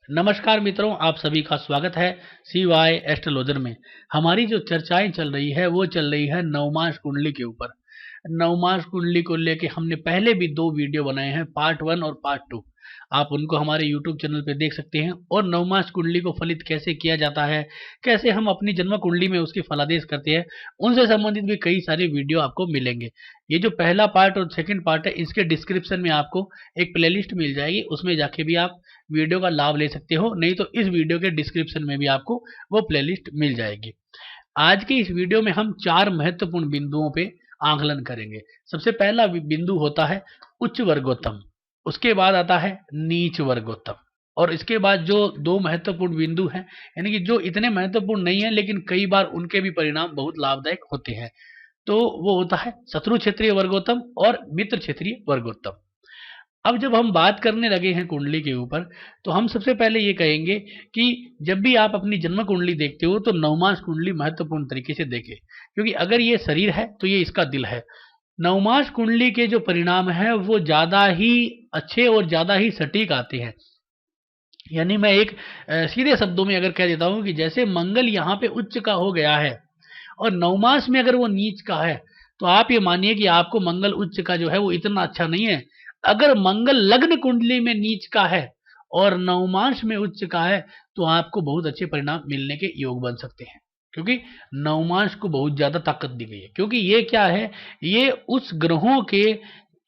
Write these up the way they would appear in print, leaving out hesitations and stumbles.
नमस्कार मित्रों, आप सभी का स्वागत है CY एस्ट्रोलॉजर में। हमारी जो चर्चाएं चल रही है वो चल रही है नवमास कुंडली के ऊपर। नवमास कुंडली को लेके हमने पहले भी 2 वीडियो बनाए हैं, पार्ट 1 और पार्ट 2। आप उनको हमारे YouTube चैनल पे देख सकते हैं। और नवमास कुंडली को फलित कैसे किया जाता है, कैसे हम अपनी जन्म कुंडली में उसकी फलादेश करते हैं, उनसे संबंधित भी कई सारे वीडियो आपको मिलेंगे। ये जो पहला पार्ट और सेकंड पार्ट है, इसके डिस्क्रिप्शन में आपको एक प्लेलिस्ट मिल जाएगी, उसमें जाके भी आप वीडियो का लाभ ले सकते हो, नहीं तो इस वीडियो के डिस्क्रिप्शन में भी आपको वो प्लेलिस्ट मिल जाएगी। आज के इस वीडियो में हम 4 महत्वपूर्ण बिंदुओं पे आकलन करेंगे। सबसे पहला बिंदु होता है उच्च वर्गोत्तम, उसके बाद आता है नीच वर्गोत्तम, और इसके बाद जो 2 महत्वपूर्ण बिंदु हैं, यानी कि जो इतने महत्वपूर्ण नहीं है लेकिन कई बार उनके भी परिणाम बहुत लाभदायक होते हैं, तो वो होता है शत्रु क्षेत्रीय वर्गोत्तम और मित्र क्षेत्रीय वर्गोत्तम। अब जब हम बात करने लगे हैं कुंडली के ऊपर, तो हम सबसे पहले ये कहेंगे कि जब भी आप अपनी जन्म कुंडली देखते हो तो नवमास कुंडली महत्वपूर्ण तरीके से देखें, क्योंकि अगर ये शरीर है तो ये इसका दिल है। नवमास कुंडली के जो परिणाम है वो ज़्यादा ही अच्छे और ज़्यादा ही सटीक आते हैं। यानी मैं एक सीधे शब्दों में अगर कह देता हूँ कि जैसे मंगल यहाँ पे उच्च का हो गया है और नवमास में अगर वो नीच का है, तो आप ये मानिए कि आपको मंगल उच्च का जो है वो इतना अच्छा नहीं है। अगर मंगल लग्न कुंडली में नीच का है और नवमास में उच्च का है, तो आपको बहुत अच्छे परिणाम मिलने के योग बन सकते हैं, क्योंकि नवमास को बहुत ज्यादा ताकत दी गई है। क्योंकि ये क्या है, ये उस ग्रहों के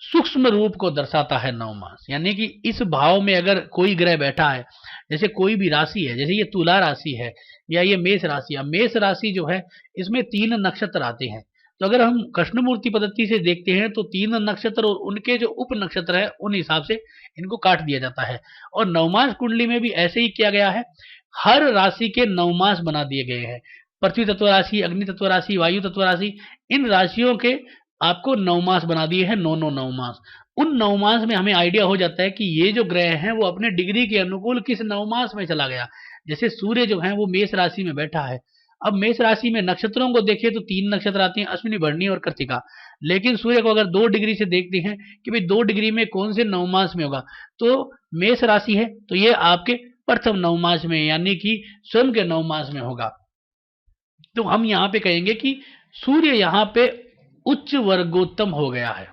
सूक्ष्म रूप को दर्शाता है नवमास। यानी कि इस भाव में अगर कोई ग्रह बैठा है, जैसे कोई भी राशि है, जैसे ये तुला राशि है या ये मेष राशि है। मेष राशि जो है इसमें 3 नक्षत्र आते हैं, तो अगर हम कृष्णमूर्ति पद्धति से देखते हैं तो 3 नक्षत्र और उनके जो उप नक्षत्र है उन हिसाब से इनको काट दिया जाता है। और नवमास कुंडली में भी ऐसे ही किया गया है, हर राशि के नवमास बना दिए गए हैं। पृथ्वी तत्व राशि, अग्नि तत्व राशि, वायु तत्व राशि, इन राशियों के आपको नवमास बना दिए हैं, 9 नवमास। उन नवमास में हमें आइडिया हो जाता है कि ये जो ग्रह हैं वो अपने डिग्री के अनुकूल किस नवमास में चला गया। जैसे सूर्य जो है वो मेष राशि में बैठा है। अब मेष राशि में नक्षत्रों को देखिए तो 3 नक्षत्र आते हैं, अश्विनी, भरणी और कृत्तिका। लेकिन सूर्य को अगर 2 डिग्री से देखते हैं कि भाई 2 डिग्री में कौन से नवमास में होगा, तो मेष राशि है तो ये आपके प्रथम नवमास में यानी कि स्वयं के नवमास में होगा। तो हम यहाँ पे कहेंगे कि सूर्य यहाँ पे उच्च वर्गोत्तम हो गया है।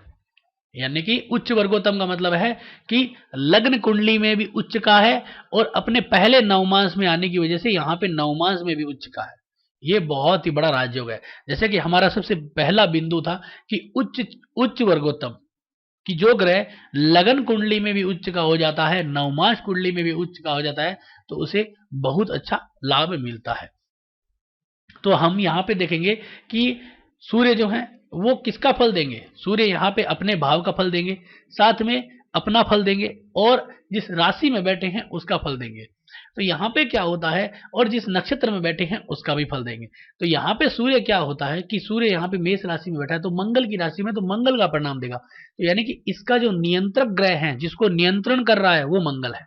यानी कि उच्च वर्गोत्तम का मतलब है कि लग्न कुंडली में भी उच्च का है और अपने पहले नवमास में आने की वजह से यहाँ पे नवमास में भी उच्च का है। ये बहुत ही बड़ा राजयोग है। जैसे कि हमारा सबसे पहला बिंदु था कि उच्च उच्च वर्गोत्तम, कि जो ग्रह लगन कुंडली में भी उच्च का हो जाता है, नवमास कुंडली में भी उच्च का हो जाता है, तो उसे बहुत अच्छा लाभ मिलता है। तो हम यहाँ पे देखेंगे कि सूर्य जो है वो किसका फल देंगे। सूर्य यहाँ पे अपने भाव का फल देंगे, साथ में अपना फल देंगे और जिस राशि में बैठे हैं उसका फल देंगे। तो यहाँ पे क्या होता है, और जिस नक्षत्र में बैठे हैं उसका भी फल देंगे। तो यहाँ पे सूर्य क्या होता है कि सूर्य यहाँ पे मेष राशि में बैठा है तो मंगल की राशि में, तो मंगल का परिणाम देगा। तो यानी कि इसका जो नियंत्रक ग्रह है, जिसको नियंत्रण कर रहा है, वो मंगल है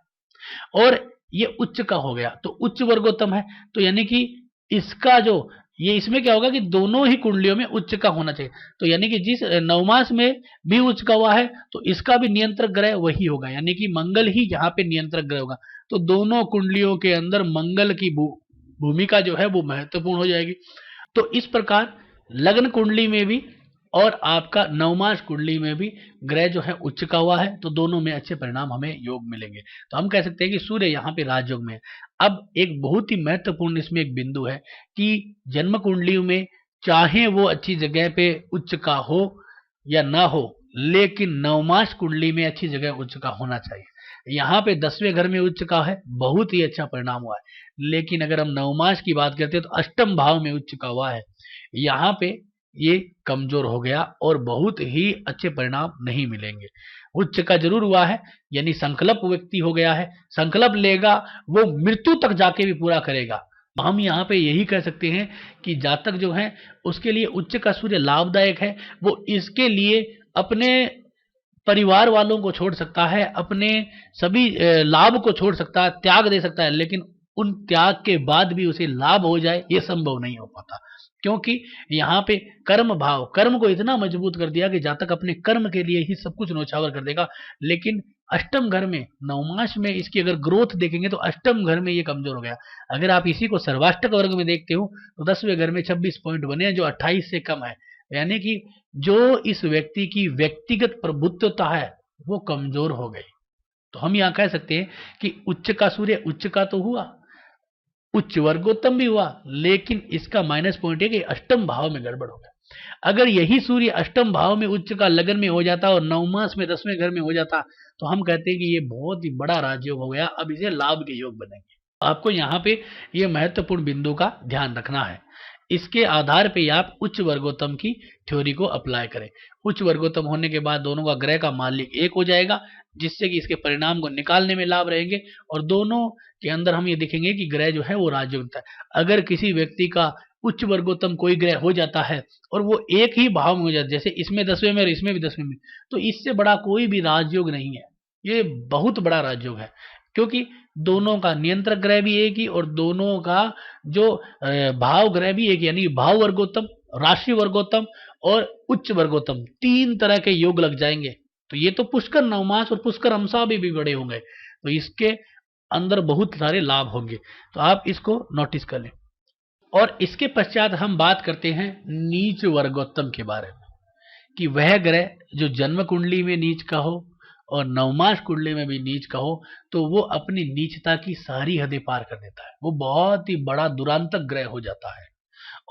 और ये उच्च का हो गया, तो उच्च वर्गोत्तम है। तो यानी कि इसका जो ये इसमें क्या होगा कि दोनों ही कुंडलियों में उच्च का होना चाहिए। तो यानी कि जिस नवमास में भी उच्च का हुआ है तो इसका भी नियंत्रक ग्रह वही होगा, यानी कि मंगल ही यहाँ पे नियंत्रक ग्रह होगा। तो दोनों कुंडलियों के अंदर मंगल की भूमिका जो है वो महत्वपूर्ण हो जाएगी। तो इस प्रकार लग्न कुंडली में भी और आपका नवमास कुंडली में भी ग्रह जो है उच्च का हुआ है, तो दोनों में अच्छे परिणाम हमें योग मिलेंगे। तो हम कह सकते हैं कि सूर्य यहाँ पे राजयोग में है। अब एक बहुत ही महत्वपूर्ण इसमें एक बिंदु है कि जन्म कुंडली में चाहे वो अच्छी जगह पे उच्च का हो या ना हो, लेकिन नवमास कुंडली में अच्छी जगह उच्च का होना चाहिए। यहाँ पे 10वें घर में उच्च का है, बहुत ही अच्छा परिणाम हुआ है। लेकिन अगर हम नवमास की बात करते हैं तो अष्टम भाव में उच्च का हुआ है, यहाँ पे ये कमजोर हो गया और बहुत ही अच्छे परिणाम नहीं मिलेंगे। उच्च का जरूर हुआ है, यानी संकल्प व्यक्ति हो गया है, संकल्प लेगा वो मृत्यु तक जाके भी पूरा करेगा। हम यहाँ पे यही कह सकते हैं कि जातक जो है उसके लिए उच्च का सूर्य लाभदायक है। वो इसके लिए अपने परिवार वालों को छोड़ सकता है, अपने सभी लाभ को छोड़ सकता है, त्याग दे सकता है, लेकिन उन त्याग के बाद भी उसे लाभ हो जाए ये संभव नहीं हो पाता। क्योंकि यहाँ पे कर्म भाव, कर्म को इतना मजबूत कर दिया कि जातक अपने कर्म के लिए ही सब कुछ न्यौछावर कर देगा, लेकिन अष्टम घर में नवमास में इसकी अगर ग्रोथ देखेंगे तो अष्टम घर में ये कमजोर हो गया। अगर आप इसी को सर्वाष्टक वर्ग में देखते हो तो 10वें घर में 26 पॉइंट बने हैं जो 28 से कम है, यानी कि जो इस व्यक्ति की व्यक्तिगत प्रभुत्वता है वो कमजोर हो गई। तो हम यहाँ कह सकते हैं कि उच्च का सूर्य उच्च का तो हुआ, उच्च वर्गोत्तम भी हुआ, लेकिन इसका माइनस पॉइंट है कि अष्टम भाव में गड़बड़ हो गया। अगर यही सूर्य अष्टम भाव में उच्च का लगन में हो जाता और नवमास में 10वें घर में हो जाता तो हम कहते हैं कि ये बहुत ही बड़ा राजयोग हो गया, अब इसे लाभ के योग बनेंगे। आपको यहाँ पे ये महत्वपूर्ण बिंदु का ध्यान रखना है। इसके आधार पे आप उच्च वर्गोत्तम की थ्योरी को अप्लाई करें। उच्च वर्गोत्तम होने के बाद दोनों का ग्रह का मालिक एक हो जाएगा, जिससे कि इसके परिणाम को निकालने में लाभ रहेंगे, और दोनों के अंदर हम ये देखेंगे कि ग्रह जो है वो राजयोग है। अगर किसी व्यक्ति का उच्च वर्गोत्तम कोई ग्रह हो जाता है और वो एक ही भाव में हो जाता है, जैसे इसमें 10वें में और इसमें भी 10वें में, तो इससे बड़ा कोई भी राजयोग नहीं है। ये बहुत बड़ा राजयोग है, क्योंकि दोनों का नियंत्रक ग्रह भी एक ही और दोनों का जो भाव ग्रह भी एक, यानी भाव वर्गोत्तम, राशि वर्गोत्तम और उच्च वर्गोत्तम, 3 तरह के योग लग जाएंगे। तो ये तो पुष्कर नवमास और पुष्कर अंशा भी बड़े होंगे, तो इसके अंदर बहुत सारे लाभ होंगे। तो आप इसको नोटिस कर लें। और इसके पश्चात हम बात करते हैं नीच वर्गोत्तम के बारे में, कि वह ग्रह जो जन्म कुंडली में नीच का हो और नवमास कुंडली में भी नीच का हो, तो वो अपनी नीचता की सारी हदें पार कर देता है। वो बहुत ही बड़ा दुरांतक ग्रह हो जाता है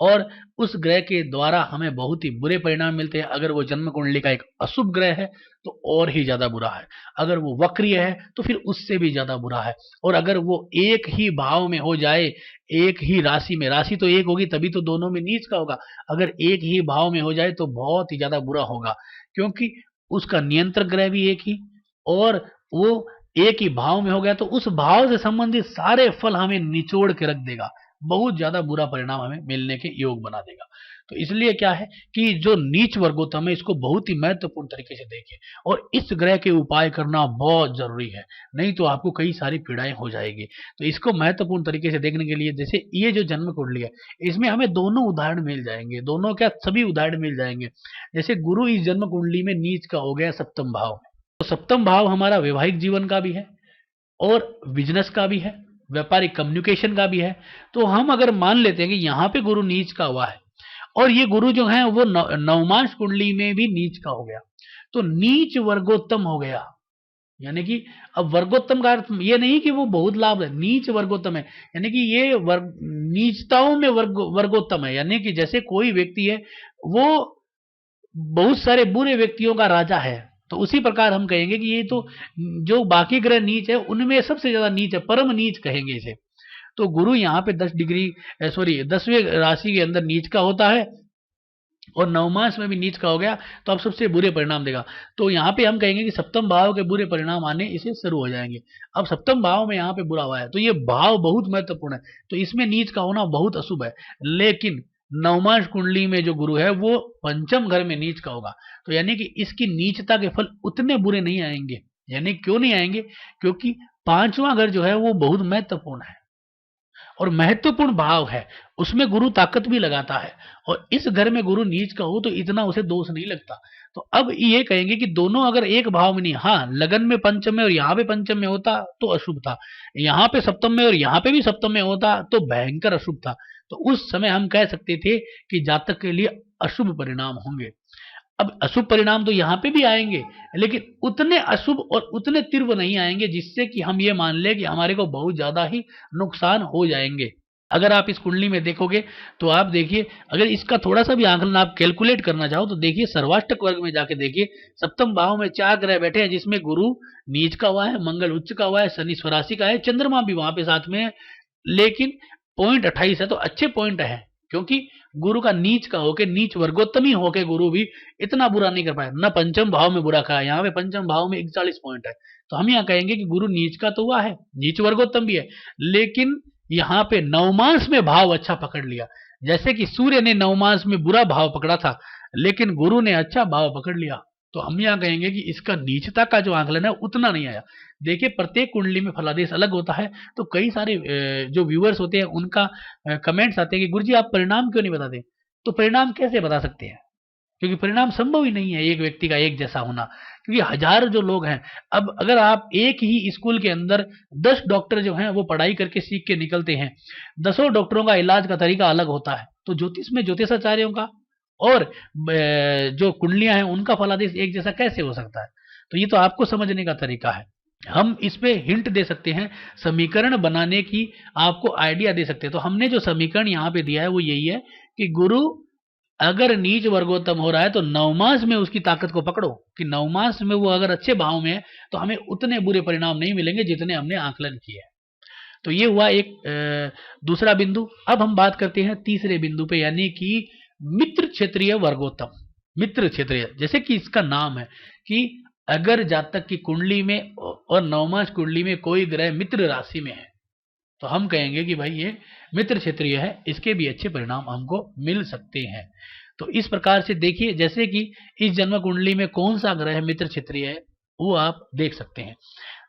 और उस ग्रह के द्वारा हमें बहुत ही बुरे परिणाम मिलते हैं। अगर वो जन्म कुंडली का एक अशुभ ग्रह है तो और ही ज्यादा बुरा है, अगर वो वक्रीय है तो फिर उससे भी ज्यादा बुरा है, और अगर वो एक ही भाव में हो जाए, एक ही राशि में, राशि तो एक होगी तभी तो दोनों में नीच का होगा, अगर एक ही भाव में हो जाए तो बहुत ही ज्यादा बुरा होगा, क्योंकि उसका नियंत्रक ग्रह भी एक ही और वो एक ही भाव में हो गया, तो उस भाव से संबंधित सारे फल हमें निचोड़ के रख देगा, बहुत ज्यादा बुरा परिणाम हमें मिलने के योग बना देगा। तो इसलिए क्या है कि जो नीच वर्गोत्तम है इसको बहुत ही महत्वपूर्ण तरीके से देखें, और इस ग्रह के उपाय करना बहुत जरूरी है, नहीं तो आपको कई सारी पीड़ाएं हो जाएगी। तो इसको महत्वपूर्ण तरीके से देखने के लिए, जैसे ये जो जन्म कुंडली है इसमें हमें दोनों उदाहरण मिल जाएंगे, दोनों क्या सभी उदाहरण मिल जाएंगे। जैसे गुरु इस जन्म कुंडली में नीच का हो गया सप्तम भाव में, तो सप्तम भाव हमारा वैवाहिक जीवन का भी है और बिजनेस का भी है, व्यापारिक कम्युनिकेशन का भी है। तो हम अगर मान लेते हैं कि यहाँ पे गुरु नीच का हुआ है और ये गुरु जो है वो नवमास कुंडली में भी नीच का हो गया, तो नीच वर्गोत्तम हो गया, यानी कि अब वर्गोत्तम का अर्थ ये नहीं कि वो बहुत लाभ है, नीच वर्गोत्तम है, यानी कि ये नीचताओं में वर्गोत्तम है, यानी कि जैसे कोई व्यक्ति है वो बहुत सारे बुरे व्यक्तियों का राजा है, तो उसी प्रकार हम कहेंगे कि ये तो जो बाकी ग्रह नीच है उनमें सबसे ज्यादा नीच है, परम नीच कहेंगे इसे। तो गुरु यहाँ पे 10वें राशि के अंदर नीच का होता है और नवमास में भी नीच का हो गया, तो अब सबसे बुरे परिणाम देगा। तो यहाँ पे हम कहेंगे कि सप्तम भाव के बुरे परिणाम आने इसे शुरू हो जाएंगे। अब सप्तम भाव में यहाँ पे बुरा हुआ है तो ये भाव बहुत महत्वपूर्ण है, तो इसमें नीच का होना बहुत अशुभ है। लेकिन नवमास कुंडली में जो गुरु है वो पंचम घर में नीच का होगा, तो यानी कि इसकी नीचता के फल उतने बुरे नहीं आएंगे। यानी क्यों नहीं आएंगे, क्योंकि पांचवां घर जो है वो बहुत महत्वपूर्ण है और महत्वपूर्ण भाव है, उसमें गुरु ताकत भी लगाता है, और इस घर में गुरु नीच का हो तो इतना उसे दोष नहीं लगता। तो अब ये कहेंगे कि दोनों अगर एक भाव में नहीं, हाँ लगन में पंचम में और यहाँ पे पंचम में होता तो अशुभ था, यहाँ पे सप्तम में और यहाँ पे भी सप्तम में होता तो भयंकर अशुभ था। तो उस समय हम कह सकते थे कि जातक के लिए अशुभ परिणाम होंगे। अब अशुभ परिणाम तो यहाँ पे भी आएंगे, लेकिन उतने अशुभ और उतने तीव्र नहीं आएंगे जिससे कि हम ये मान ले कि हमारे को बहुत ज्यादा ही नुकसान हो जाएंगे। अगर आप इस कुंडली में देखोगे तो आप देखिए, अगर इसका थोड़ा सा भी आंकलन आप कैलकुलेट करना चाहो तो देखिए सर्वाष्टक वर्ग में जाके देखिए, सप्तम भाव में 4 ग्रह बैठे हैं जिसमें गुरु नीच का हुआ है, मंगल उच्च का हुआ है, शनि स्वराशि का है, चंद्रमा भी वहां पे साथ में है, लेकिन पॉइंट 28 है, तो अच्छे पॉइंट है, क्योंकि गुरु का नीच का होके, नीच वर्गोत्तमी होके गुरु भी इतना बुरा नहीं कर पाया, न पंचम भाव में बुरा कहा, यहाँ पे पंचम भाव में 41 पॉइंट है। तो हम यहाँ कहेंगे कि गुरु नीच का तो हुआ है, नीच वर्गोत्तम भी है, लेकिन यहाँ पे नवमास में भाव अच्छा पकड़ लिया। जैसे कि सूर्य ने नवमास में बुरा भाव पकड़ा था, लेकिन गुरु ने अच्छा भाव पकड़ लिया, तो हम यहाँ कहेंगे कि इसका नीचता का जो आंकलन है उतना नहीं आया। देखिए प्रत्येक कुंडली में फलादेश अलग होता है, तो कई सारे जो व्यूअर्स होते हैं उनका कमेंट्स आते हैं कि गुरुजी आप परिणाम क्यों नहीं बताते, तो परिणाम कैसे बता सकते हैं, क्योंकि परिणाम संभव ही नहीं है एक व्यक्ति का एक जैसा होना, क्योंकि हजार जो लोग हैं। अब अगर आप एक ही स्कूल के अंदर 10 डॉक्टर जो हैं वो पढ़ाई करके सीख के निकलते हैं, 10 डॉक्टरों का इलाज का तरीका अलग होता है, तो ज्योतिष में ज्योतिषाचार्यों का और जो कुंडलियां हैं उनका फलादेश एक जैसा कैसे हो सकता है? तो ये तो आपको समझने का तरीका है। हम इसमें हिंट दे सकते हैं, समीकरण बनाने की आपको आइडिया दे सकते हैं। तो हमने जो समीकरण यहाँ पे दिया है वो यही है कि गुरु अगर नीच वर्गोत्तम हो रहा है तो नवमास में उसकी ताकत को पकड़ो, कि नवमास में वो अगर अच्छे भाव में है तो हमें उतने बुरे परिणाम नहीं मिलेंगे जितने हमने आकलन किए हैं। तो ये हुआ एक दूसरा बिंदु। अब हम बात करते हैं तीसरे बिंदु पे, यानी कि मित्र क्षेत्रीय वर्गोत्तम। मित्र क्षेत्रीय, जैसे कि इसका नाम है कि अगर जातक की कुंडली में और नवमास कुंडली में कोई ग्रह मित्र राशि में है तो हम कहेंगे कि भाई ये मित्र क्षेत्रीय है, इसके भी अच्छे परिणाम हमको मिल सकते हैं। तो इस प्रकार से देखिए, जैसे कि इस जन्म कुंडली में कौन सा ग्रह मित्र क्षेत्रीय है वो आप देख सकते हैं।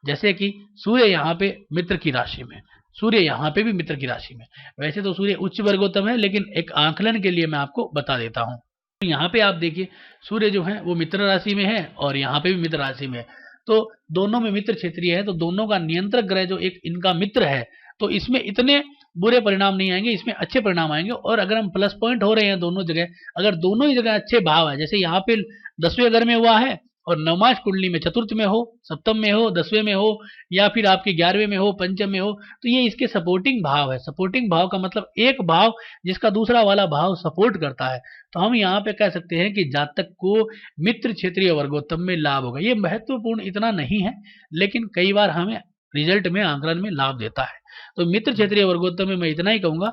जैसे कि सूर्य यहाँ पे मित्र की राशि में, सूर्य यहाँ पे भी मित्र की राशि में। वैसे तो सूर्य उच्च वर्गोत्तम है, लेकिन एक आंकलन के लिए मैं आपको बता देता हूँ। यहाँ पे आप देखिए सूर्य जो है वो मित्र राशि में है और यहाँ पे भी मित्र राशि में है, तो दोनों में मित्र क्षेत्रीय है, तो दोनों का नियंत्रक ग्रह जो एक इनका मित्र है, तो इसमें इतने बुरे परिणाम नहीं आएंगे, इसमें अच्छे परिणाम आएंगे। और अगर हम प्लस पॉइंट हो रहे हैं दोनों जगह, अगर दोनों ही जगह अच्छे भाव है, जैसे यहाँ पे 10वें घर में हुआ है और नवमास कुंडली में चतुर्थ में हो, सप्तम में हो, 10वें में हो, या फिर आपके 11वें में हो, पंचम में हो, तो ये इसके सपोर्टिंग भाव है। सपोर्टिंग भाव का मतलब एक भाव जिसका दूसरा वाला भाव सपोर्ट करता है। तो हम यहाँ पे कह सकते हैं कि जातक को मित्र क्षेत्रीय वर्गोत्तम में लाभ होगा। ये महत्वपूर्ण इतना नहीं है, लेकिन कई बार हमें रिजल्ट में आंकलन में लाभ देता है। तो मित्र क्षेत्रीय वर्गोत्तम में मैं इतना ही कहूंगा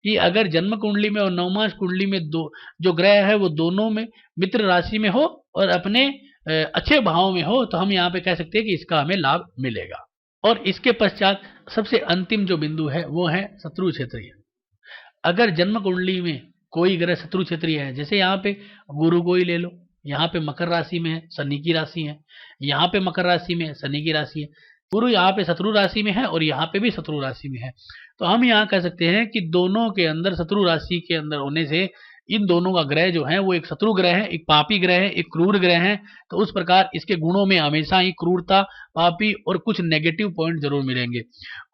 कि अगर जन्म कुंडली में और नवमास कुंडली में दो जो ग्रह है वो दोनों में मित्र राशि में हो और अपने अच्छे भाव में हो, तो हम यहाँ पे कह सकते हैं कि इसका हमें लाभ मिलेगा। और इसके पश्चात सबसे अंतिम जो बिंदु है वो है शत्रु क्षेत्रीय। अगर जन्म कुंडली में कोई ग्रह शत्रु क्षेत्रीय है, जैसे यहाँ पे गुरु को ही ले लो, यहाँ पे मकर राशि में है, शनि की राशि है, यहाँ पे मकर राशि में है, शनि की राशि है, गुरु यहाँ पे शत्रु राशि में है और यहाँ पे भी शत्रु राशि में है, तो हम यहाँ कह सकते हैं कि दोनों के अंदर शत्रु राशि के अंदर होने से इन दोनों का ग्रह जो है वो एक शत्रु ग्रह है, एक पापी ग्रह है, एक क्रूर ग्रह है। तो उस प्रकार इसके गुणों में हमेशा ही क्रूरता, पापी और कुछ नेगेटिव पॉइंट जरूर मिलेंगे,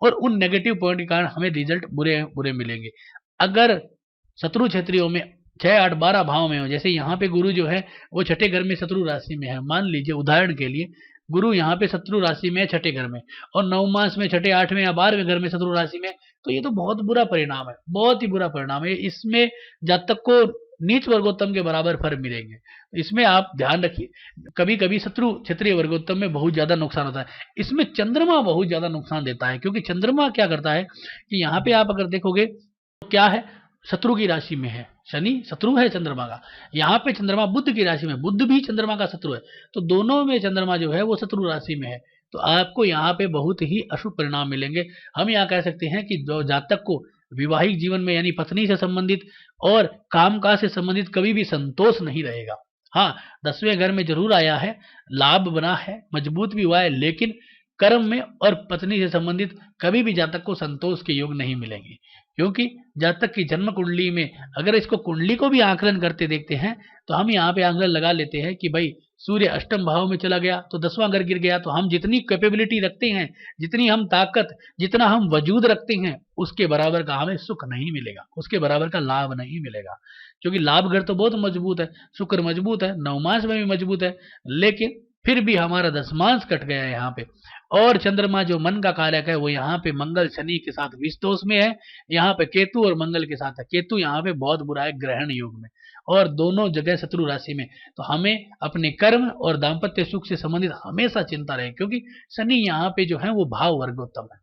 और उन नेगेटिव पॉइंट के कारण हमें रिजल्ट बुरे बुरे मिलेंगे। अगर शत्रु क्षेत्रियों में 6, 8, 12 भाव में हो, जैसे यहाँ पे गुरु जो है वो छठे घर में शत्रु राशि में है, मान लीजिए उदाहरण के लिए गुरु यहाँ पे शत्रु राशि में है छठे घर में, और नवमास में छठे, 8वें या 12वें घर में शत्रु राशि में, तो ये तो बहुत बुरा परिणाम है, बहुत ही बुरा परिणाम है। इसमें जातक को नीच वर्गोत्तम के बराबर फल मिलेंगे। इसमें आप ध्यान रखिए, कभी कभी शत्रु क्षेत्रीय वर्गोत्तम में बहुत ज्यादा नुकसान होता है। इसमें चंद्रमा बहुत ज्यादा नुकसान देता है, क्योंकि चंद्रमा क्या करता है कि यहाँ पे आप अगर देखोगे तो क्या है, शत्रु की राशि में है, शनि शत्रु है चंद्रमा का, यहाँ पे चंद्रमा बुध की राशि में, बुध भी चंद्रमा का शत्रु है, तो दोनों में चंद्रमा जो है वो शत्रु राशि में है, तो आपको यहाँ पे बहुत ही अशुभ परिणाम मिलेंगे। हम यहाँ कह सकते हैं कि जो जातक को वैवाहिक जीवन में यानी पत्नी से संबंधित और कामकाज से संबंधित कभी भी संतोष नहीं रहेगा। हाँ, 10वें घर में जरूर आया है, लाभ बना है, मजबूत भी हुआ है, लेकिन कर्म में और पत्नी से संबंधित कभी भी जातक को संतोष के योग नहीं मिलेंगे, क्योंकि जातक की जन्म कुंडली में अगर इसको कुंडली को भी आकलन करते देखते हैं तो हम यहाँ पे आकलन लगा लेते हैं कि भाई सूर्य अष्टम भाव में चला गया तो 10वां घर गिर गया, तो हम जितनी कैपेबिलिटी रखते हैं, जितनी हम ताकत, जितना हम वजूद रखते हैं, उसके बराबर का हमें सुख नहीं मिलेगा, उसके बराबर का लाभ नहीं मिलेगा, क्योंकि लाभ घर तो बहुत मजबूत है, शुक्र मजबूत है, नवमास में भी मजबूत है, लेकिन फिर भी हमारा दशमांश कट गया है यहाँ पे। और चंद्रमा जो मन का कारक है वो यहाँ पे मंगल शनि के साथ विषदोष में है, यहाँ पे केतु और मंगल के साथ है, केतु यहाँ पे बहुत बुरा है ग्रहण योग में, और दोनों जगह शत्रु राशि में। तो हमें अपने कर्म और दाम्पत्य सुख से संबंधित हमेशा चिंता रहे, क्योंकि शनि यहाँ पे जो है वो भाव वर्गोत्तम है,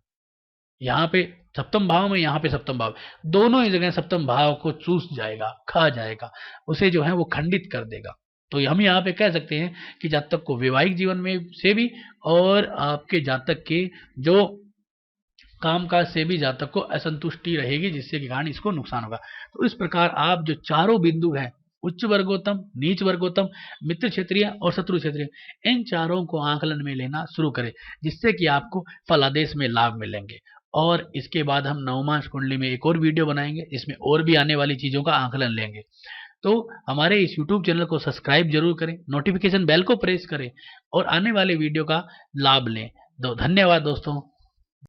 यहाँ पे सप्तम भाव में, यहाँ पे सप्तम भाव, दोनों ही जगह सप्तम भाव को चूस जाएगा, खा जाएगा, उसे जो है वो खंडित कर देगा। तो हम यहाँ पे कह सकते हैं कि जातक को वैवाहिक जीवन में से भी और आपके जातक के जो कामकाज से भी जातक को असंतुष्टि रहेगी, जिससे के कारण इसको नुकसान होगा। तो इस प्रकार आप जो चारों बिंदु हैं, उच्च वर्गोत्तम, नीच वर्गोत्तम, मित्र क्षेत्रीय और शत्रु क्षेत्रीय, इन चारों को आकलन में लेना शुरू करें, जिससे कि आपको फलादेश में लाभ मिलेंगे। और इसके बाद हम नवमास कुंडली में एक और वीडियो बनाएंगे, जिसमें और भी आने वाली चीजों का आकलन लेंगे। तो हमारे इस YouTube चैनल को सब्सक्राइब जरूर करें, नोटिफिकेशन बेल को प्रेस करें और आने वाले वीडियो का लाभ लें। तो धन्यवाद दोस्तों।